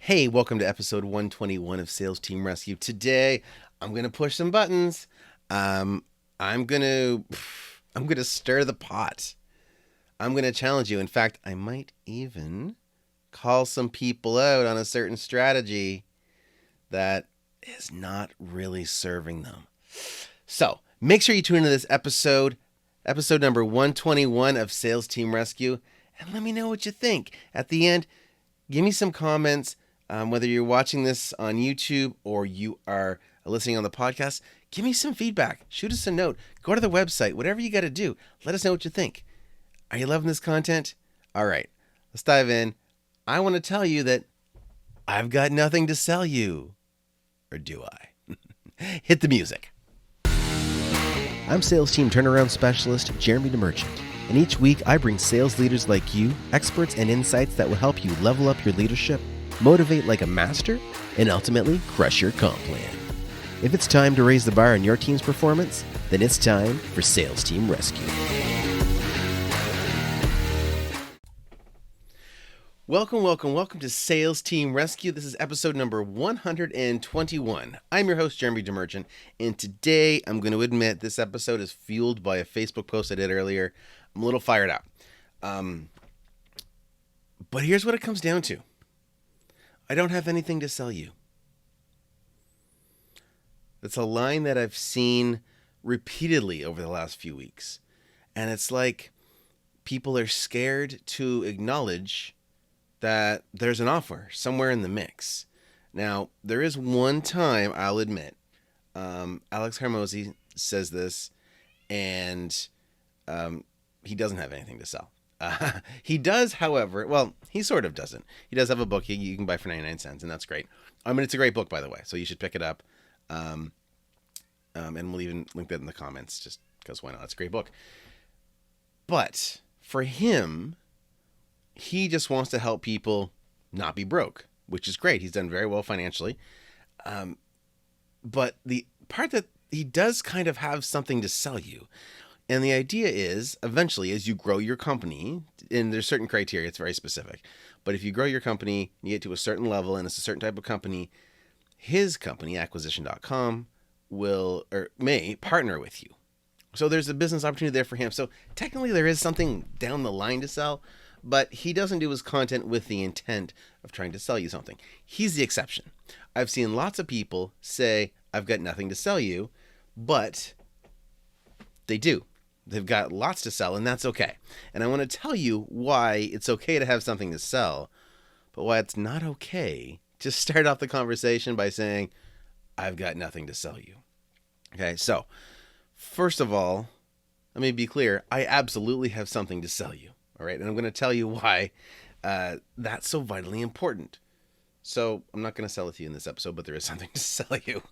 Hey, welcome to episode 121 of Sales Team Rescue. Today, I'm going to push some buttons. Um, I'm going to I'm going to stir the pot. I'm going to challenge you. In fact, I might even call some people out on a certain strategy that is not really serving them. So, make sure you tune into this episode number 121 of Sales Team Rescue, and let me know what you think. At the end, give me some comments. Whether you're watching this on YouTube or you are listening on the podcast, give me some feedback. Shoot us a note. Go to the website. Whatever you got to do, let us know what you think. Are you loving this content? All right, let's dive in. I want to tell you that I've got nothing to sell you. Or do I? Hit the music. I'm Sales Team Turnaround Specialist Jeremy DeMerchant, and each week I bring sales leaders like you, experts and insights that will help you level up your leadership, motivate like a master, and ultimately crush your comp plan. If it's time to raise the bar on your team's performance, then it's time for Sales Team Rescue. Welcome to Sales Team Rescue. This is episode number 121. I'm your host, Jeremy DeMerchant, and today I'm going to admit this episode is fueled by a Facebook post I did earlier. I'm a little fired up. But here's what it comes down to. I don't have anything to sell you. That's a line that I've seen repeatedly over the last few weeks. And it's like people are scared to acknowledge that there's an offer somewhere in the mix. Now, there is one time, I'll admit, Alex Hormozi says this, and he doesn't have anything to sell. He does, however, well, he sort of doesn't. He does have a book you can buy for 99 cents, and that's great. I mean, it's a great book, by the way, so you should pick it up. And we'll even link that in the comments, just because why not? It's a great book. But for him, he just wants to help people not be broke, which is great. He's done very well financially. But the part that he does kind of have something to sell you. And the idea is, eventually, as you grow your company, and there's certain criteria, it's very specific, but if you grow your company, you get to a certain level, and it's a certain type of company, his company, acquisition.com, will or may partner with you. So there's a business opportunity there for him. So technically there is something down the line to sell, but he doesn't do his content with the intent of trying to sell you something. He's the exception. I've seen lots of people say, I've got nothing to sell you, but they do. They've got lots to sell, and that's okay. And I want to tell you why it's okay to have something to sell, but why it's not okay to start off the conversation by saying, I've got nothing to sell you. Okay, so first of all, let me be clear. I absolutely have something to sell you. All right, and I'm going to tell you why that's so vitally important. So I'm not going to sell it to you in this episode, but there is something to sell you.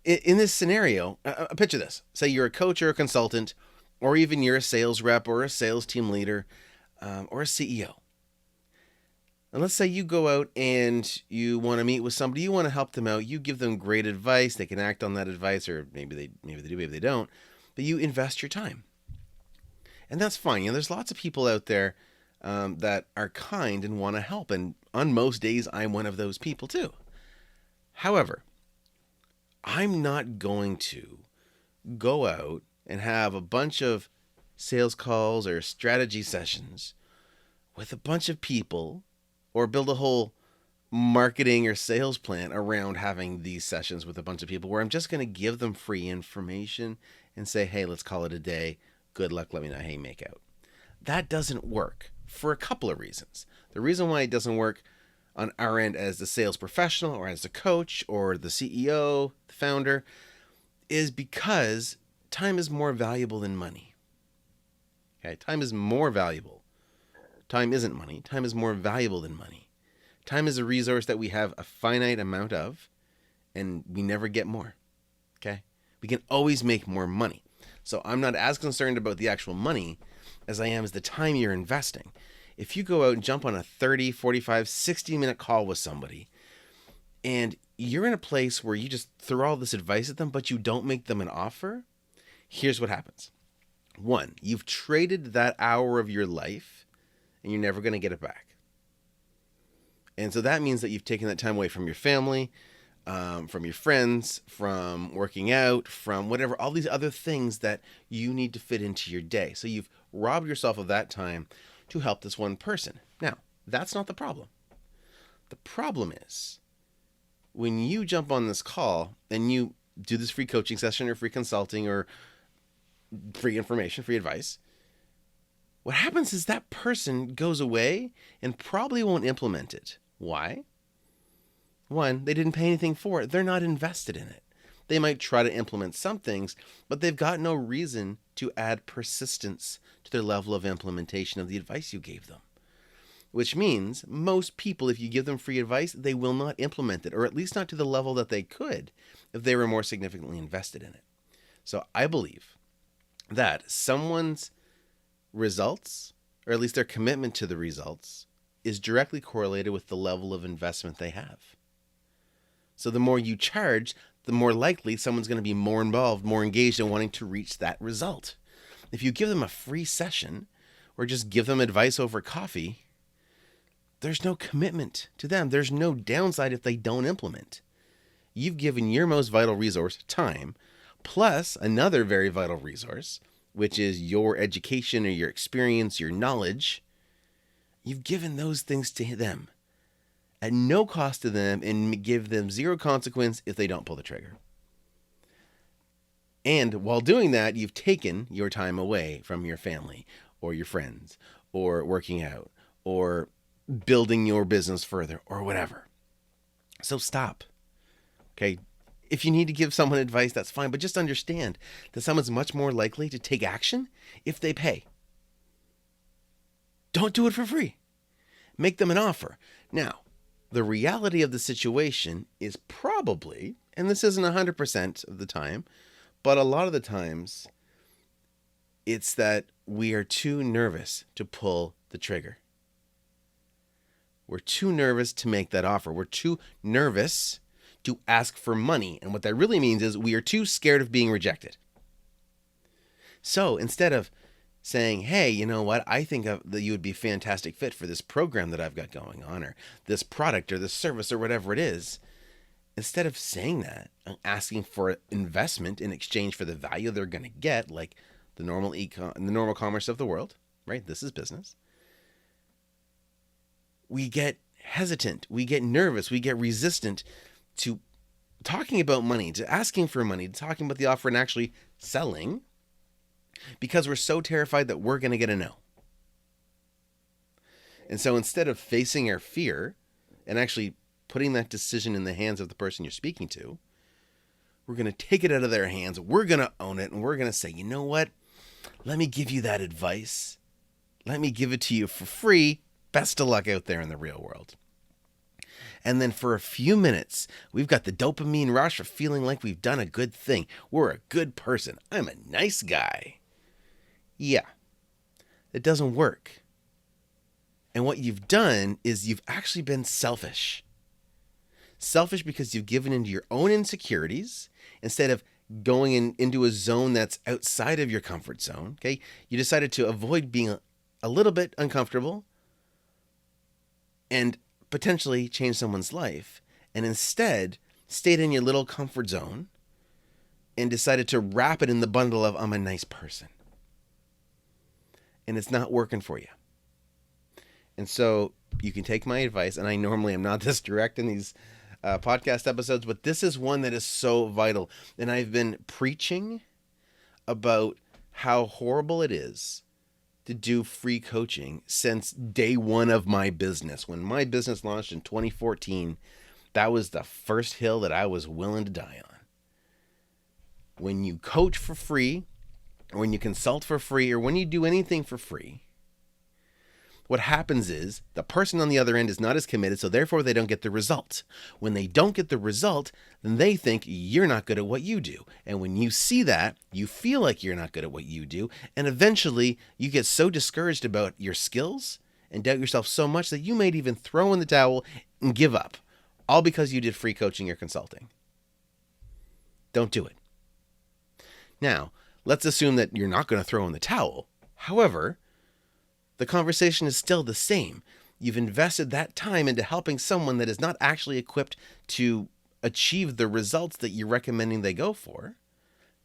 In this scenario, picture this. Say you're a coach or a consultant, or even you're a sales rep or a sales team leader or a CEO. And let's say you go out and you want to meet with somebody, you want to help them out, you give them great advice, they can act on that advice, or maybe they do, maybe they don't, but you invest your time. And that's fine. There's lots of people out there that are kind and want to help, and on most days, I'm one of those people too. However, I'm not going to go out and have a bunch of sales calls or strategy sessions with a bunch of people or build a whole marketing or sales plan around having these sessions with a bunch of people where I'm just going to give them free information and say, hey, let's call it a day. Good luck. Let me know. Hey, make out. That doesn't work for a couple of reasons. The reason why it doesn't work on our end as the sales professional or as the coach or the CEO, the founder, is because time is more valuable than money. Okay, time is more valuable. Time isn't money. Time is more valuable than money. Time is a resource that we have a finite amount of, and we never get more. Okay? We can always make more money. So I'm not as concerned about the actual money as I am as the time you're investing. If you go out and jump on a 30, 45, 60-minute call with somebody, and you're in a place where you just throw all this advice at them, but you don't make them an offer, here's what happens. One, you've traded that hour of your life, and you're never going to get it back. And so that means that you've taken that time away from your family, from your friends, from working out, from whatever, all these other things that you need to fit into your day. So you've robbed yourself of that time to help this one person. Now, that's not the problem. The problem is when you jump on this call and you do this free coaching session or free consulting or free information, free advice, what happens is that person goes away and probably won't implement it. Why? One, they didn't pay anything for it. They're not invested in it. They might try to implement some things, but they've got no reason to add persistence to their level of implementation of the advice you gave them. Which means most people, if you give them free advice, they will not implement it, or at least not to the level that they could if they were more significantly invested in it. So I believe that someone's results, or at least their commitment to the results, is directly correlated with the level of investment they have. So the more you charge, the more likely someone's going to be more involved, more engaged in wanting to reach that result. If you give them a free session or just give them advice over coffee, there's no commitment to them. There's no downside if they don't implement. You've given your most vital resource, time, plus another very vital resource, which is your education or your experience, your knowledge. You've given those things to them at no cost to them and give them zero consequence if they don't pull the trigger. And while doing that, you've taken your time away from your family or your friends or working out or building your business further or whatever. So stop. Okay. If you need to give someone advice, that's fine. But just understand that someone's much more likely to take action if they pay. Don't do it for free. Make them an offer. Now, the reality of the situation is probably, and this isn't 100% of the time, but a lot of the times, it's that we are too nervous to pull the trigger. We're too nervous to make that offer. We're too nervous to ask for money. And what that really means is we are too scared of being rejected. So instead of saying, hey, you know what, I think that you would be a fantastic fit for this program that I've got going on, or this product or this service or whatever it is, instead of saying that and asking for investment in exchange for the value they're going to get, like the normal commerce of the world, right? This is business. We get hesitant, we get nervous, we get resistant to talking about money, to asking for money, to talking about the offer and actually selling, because we're so terrified that we're going to get a no. And so instead of facing our fear and actually putting that decision in the hands of the person you're speaking to, we're going to take it out of their hands, we're going to own it, and we're going to say, you know what? Let me give you that advice. Let me give it to you for free. Best of luck out there in the real world. And then for a few minutes, we've got the dopamine rush of feeling like we've done a good thing. We're a good person. I'm a nice guy. Yeah, it doesn't work. And what you've done is you've actually been selfish. Selfish because you've given into your own insecurities instead of going into a zone that's outside of your comfort zone. Okay, you decided to avoid being a little bit uncomfortable and potentially change someone's life, and instead stayed in your little comfort zone and decided to wrap it in the bundle of I'm a nice person. And it's not working for you. And so you can take my advice, and I normally am not this direct in these podcast episodes, but this is one that is so vital. And I've been preaching about how horrible it is to do free coaching since day one of my business. When my business launched in 2014, that was the first hill that I was willing to die on. When you coach for free, or when you consult for free, or when you do anything for free, what happens is the person on the other end is not as committed, so therefore they don't get the result. When they don't get the result, then they think you're not good at what you do. And when you see that, you feel like you're not good at what you do, and eventually you get so discouraged about your skills and doubt yourself so much that you might even throw in the towel and give up, all because you did free coaching or consulting. Don't do it. Now, let's assume that you're not going to throw in the towel. However, the conversation is still the same. You've invested that time into helping someone that is not actually equipped to achieve the results that you're recommending they go for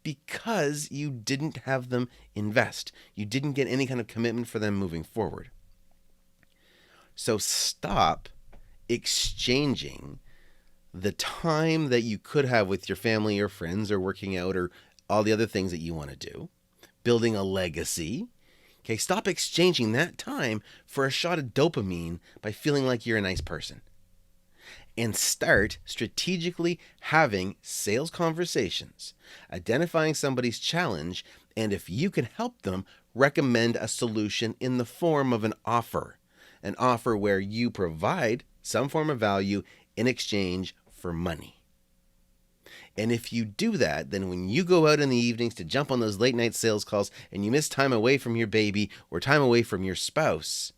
because you didn't have them invest. You didn't get any kind of commitment for them moving forward. So stop exchanging the time that you could have with your family or friends or working out or all the other things that you want to do, building a legacy. Okay, stop exchanging that time for a shot of dopamine by feeling like you're a nice person. And start strategically having sales conversations, identifying somebody's challenge, and if you can help them, recommend a solution in the form of an offer where you provide some form of value in exchange for money. And if you do that, then when you go out in the evenings to jump on those late night sales calls and you miss time away from your baby or time away from your spouse,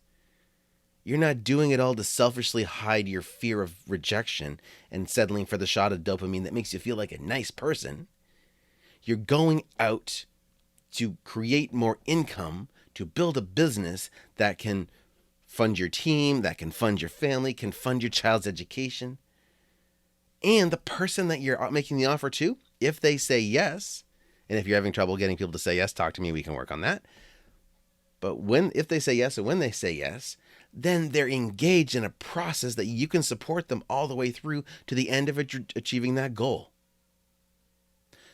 you're not doing it all to selfishly hide your fear of rejection and settling for the shot of dopamine that makes you feel like a nice person. You're going out to create more income, to build a business that can fund your team, that can fund your family, can fund your child's education. And the person that you're making the offer to, if they say yes, and if you're having trouble getting people to say yes, talk to me, we can work on that. But if they say yes and when they say yes, then they're engaged in a process that you can support them all the way through to the end of achieving that goal.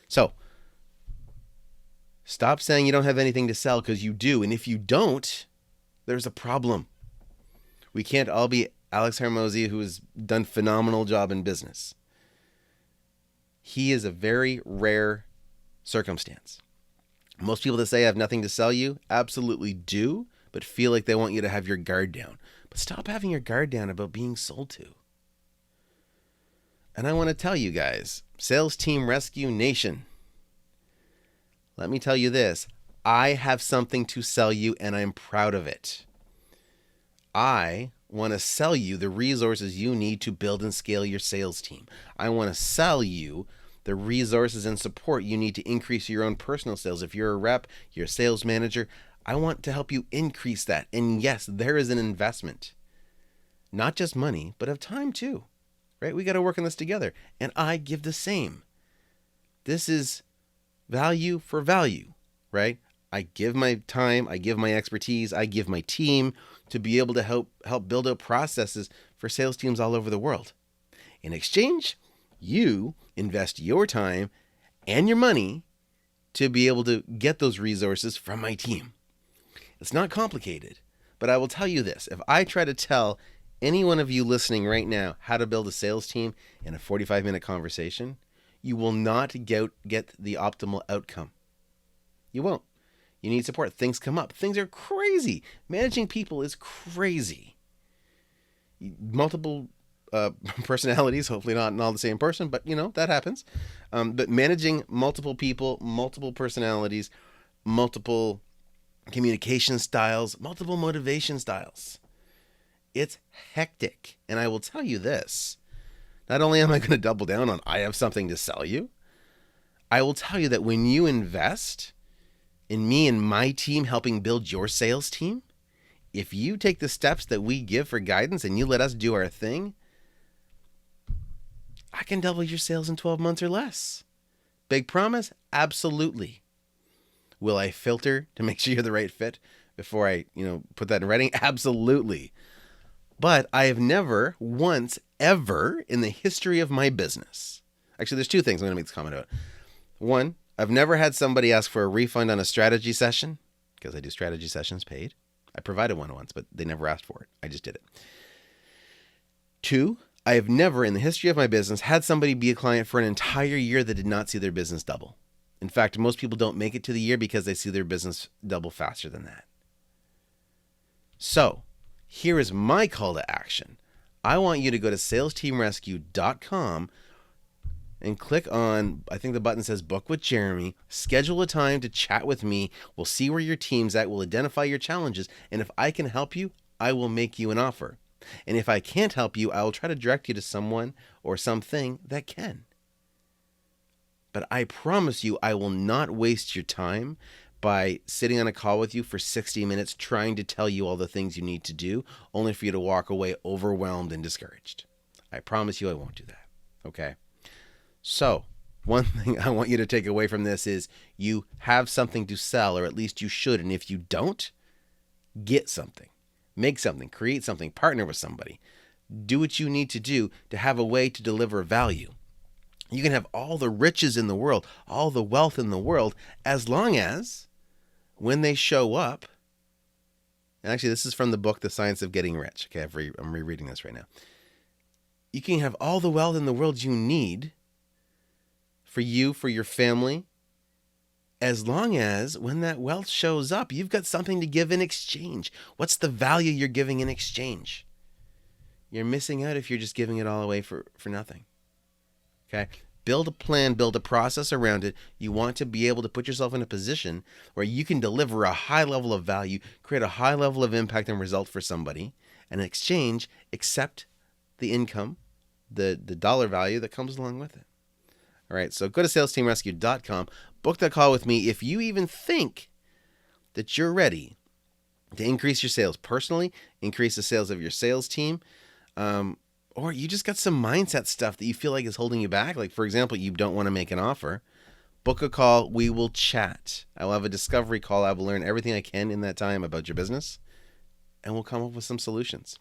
So stop saying you don't have anything to sell, because you do. And if you don't, there's a problem. We can't all be Alex Hormozi, who has done a phenomenal job in business. He is a very rare circumstance. Most people that say I have nothing to sell you absolutely do, but feel like they want you to have your guard down. But stop having your guard down about being sold to. And I want to tell you guys, Sales Team Rescue Nation, let me tell you this. I have something to sell you, and I'm proud of it. I want to sell you the resources you need to build and scale your sales team. I want to sell you the resources and support you need to increase your own personal sales. If you're a rep, you're a sales manager, I want to help you increase that. And yes, there is an investment, not just money, but of time too, right? We got to work on this together. And I give the same. This is value for value, right? I give my time, I give my expertise, I give my team to be able to help build out processes for sales teams all over the world. In exchange, you invest your time and your money to be able to get those resources from my team. It's not complicated, but I will tell you this. If I try to tell any one of you listening right now how to build a sales team in a 45-minute conversation, you will not get the optimal outcome. You won't. You need support. Things come up. Things are crazy. Managing people is crazy. Multiple personalities, hopefully not all the same person, but that happens. But managing multiple people, multiple personalities, multiple communication styles, multiple motivation styles. It's hectic. And I will tell you this. Not only am I going to double down on I have something to sell you, I will tell you that when you invest in me and my team helping build your sales team, if you take the steps that we give for guidance and you let us do our thing, I can double your sales in 12 months or less. Big promise? Absolutely. Will I filter to make sure you're the right fit before I, put that in writing? Absolutely. But I have never once ever in the history of my business. Actually, there's two things I'm going to make this comment about. One, I've never had somebody ask for a refund on a strategy session, because I do strategy sessions paid. I provided one once, but they never asked for it. I just did it. Two, I have never in the history of my business had somebody be a client for an entire year that did not see their business double. In fact, most people don't make it to the year because they see their business double faster than that. So, here is my call to action. I want you to go to salesteamrescue.com and click on, I think the button says Book with Jeremy. Schedule a time to chat with me. We'll see where your team's at. We'll identify your challenges. And if I can help you, I will make you an offer. And if I can't help you, I will try to direct you to someone or something that can. But I promise you, I will not waste your time by sitting on a call with you for 60 minutes trying to tell you all the things you need to do, only for you to walk away overwhelmed and discouraged. I promise you I won't do that. Okay? So, one thing I want you to take away from this is you have something to sell, or at least you should. And if you don't, get something. Make something. Create something. Partner with somebody. Do what you need to do to have a way to deliver value. You can have all the riches in the world, all the wealth in the world, as long as when they show up, and actually this is from the book, The Science of Getting Rich. Okay, I'm rereading this right now. You can have all the wealth in the world you need for you, for your family, as long as when that wealth shows up, you've got something to give in exchange. What's the value you're giving in exchange? You're missing out if you're just giving it all away for nothing. Okay? Build a plan, build a process around it. You want to be able to put yourself in a position where you can deliver a high level of value, create a high level of impact and result for somebody, and in exchange, accept the income, the dollar value that comes along with it. All right, so go to salesteamrescue.com, book that call with me. If you even think that you're ready to increase your sales personally, increase the sales of your sales team, or you just got some mindset stuff that you feel like is holding you back. Like, for example, you don't want to make an offer. Book a call. We will chat. I will have a discovery call. I will learn everything I can in that time about your business, and we'll come up with some solutions.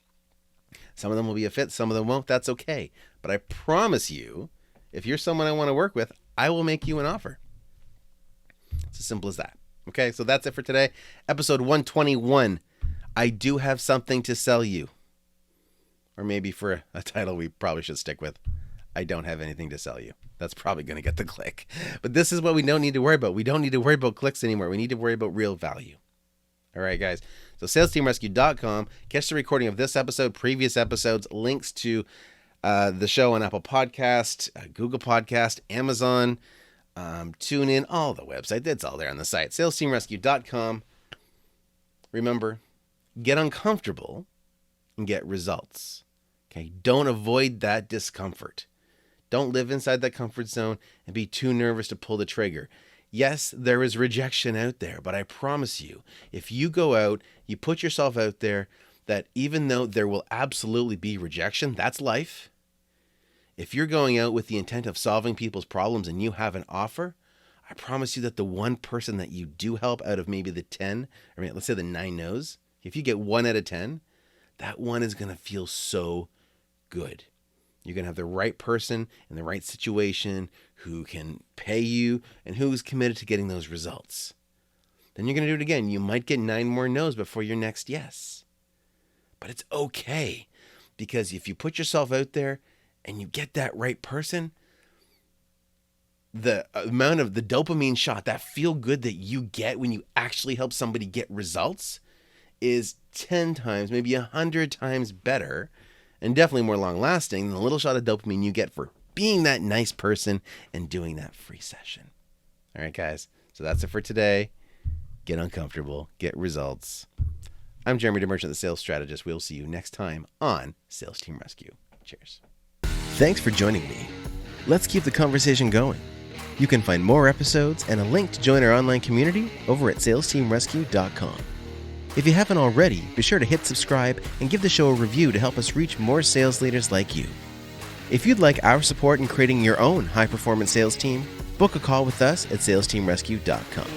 Some of them will be a fit. Some of them won't. That's okay. But I promise you, if you're someone I want to work with, I will make you an offer. It's as simple as that. Okay, so that's it for today. Episode 121. I do have something to sell you. Or maybe for a title we probably should stick with, I don't have anything to sell you. That's probably going to get the click. But this is what we don't need to worry about. We don't need to worry about clicks anymore. We need to worry about real value. All right, guys. So salesteamrescue.com. Catch the recording of this episode, previous episodes, links to the show on Apple Podcast, Google Podcast, Amazon, TuneIn, all the website. It's all there on the site. salesteamrescue.com. Remember, get uncomfortable and get results. Okay, don't avoid that discomfort. Don't live inside that comfort zone and be too nervous to pull the trigger. Yes, there is rejection out there, but I promise you, if you go out, you put yourself out there, that even though there will absolutely be rejection, that's life. If you're going out with the intent of solving people's problems and you have an offer, I promise you that the one person that you do help out of maybe the 10, or let's say the 9 no's, if you get 1 out of 10, that one is going to feel so good. You're going to have the right person in the right situation who can pay you and who's committed to getting those results. Then you're going to do it again. You might get 9 more no's before your next yes. But it's okay, because if you put yourself out there and you get that right person, the amount of the dopamine shot, that feel good that you get when you actually help somebody get results, is 10 times, maybe 100 times better, and definitely more long lasting than the little shot of dopamine you get for being that nice person and doing that free session. All right, guys. So that's it for today. Get uncomfortable, get results. I'm Jeremy DeMerchant, the sales strategist. We'll see you next time on Sales Team Rescue. Cheers. Thanks for joining me. Let's keep the conversation going. You can find more episodes and a link to join our online community over at salesteamrescue.com. If you haven't already, be sure to hit subscribe and give the show a review to help us reach more sales leaders like you. If you'd like our support in creating your own high-performance sales team, book a call with us at salesteamrescue.com.